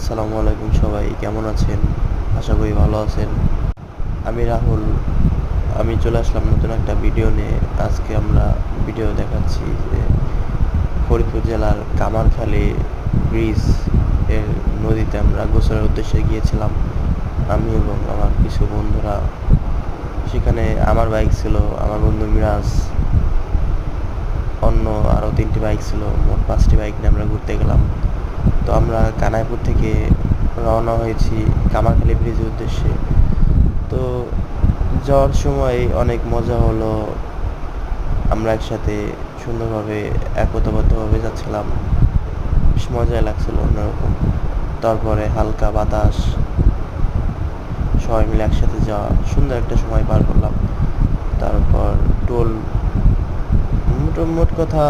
আসসালামু আলাইকুম, সবাই কেমন আছেন? আশা করি ভালো আছেন। আমি রাহুল। আমি চলে আসলাম নতুন একটা ভিডিও নিয়ে। আজকে আমরা ভিডিও দেখাচ্ছি যে ফরিদপুর জেলার কামারখালী ব্রিজ এর নদীতে আমরা গোসলের উদ্দেশ্যে গিয়েছিলাম, আমি এবং আমার কিছু বন্ধুরা। সেখানে আমার বাইক ছিল, আমার বন্ধু মিরাজ, অন্য আরও 3টি বাইক ছিল। মোট 5টি বাইক নিয়ে আমরা ঘুরতে গেলাম। তো আমরা কানাইপুর থেকে রওনা হয়েছি কামারখালী ব্রিজের উদ্দেশ্যে। তো যাওয়ার সময় অনেক মজা হলো। আমরা একসাথে সুন্দরভাবে একতাবদ্ধভাবে যাচ্ছিলাম। বেশ মজাই লাগছিল অন্যরকম। তারপরে হালকা বাতাস, সবাই মিলে একসাথে যাওয়া, সুন্দর একটা সময় পার করলাম। তারপর টোল, মোট কথা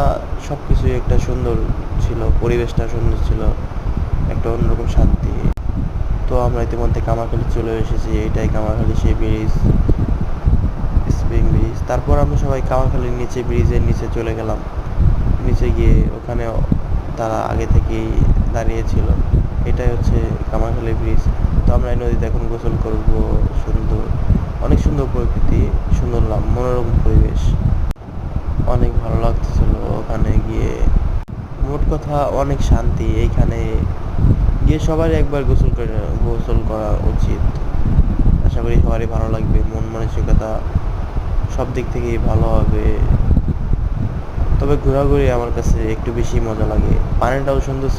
সব কিছুই একটা সুন্দর ছিল, পরিবেশটা সুন্দর ছিল, একটা অন্যরকম শান্তি। তো আমরা ইতিমধ্যে কামারখালী চলে এসেছি। এটাই কামারখালী সেই ব্রিজ, স্প্রিং ব্রিজ। তারপর আমরা সবাই কামারখালীর নিচে, ব্রিজের নিচে চলে গেলাম। নিচে গিয়ে ওখানে তারা আগে থেকেই দাঁড়িয়েছিল। এটাই হচ্ছে কামারখালী ব্রিজ। তো আমরা এই নদীতে এখন গোসল করব। সুন্দর, অনেক সুন্দর প্রকৃতি, সুন্দর মনোরম পরিবেশ, অনেক ভালো লাগতেছিল ওখানে গিয়ে। মোট কথা অনেক শান্তি এইখানে গিয়ে। সবারই একবার গোসল করা উচিত। আশা করি সবারই ভালো লাগবে, মন মানসিকতা সব দিক থেকেই ভালো হবে। তবে ঘোরাঘুরি আমার কাছে একটু বেশি মজা লাগে। পানিটাও সুন্দর।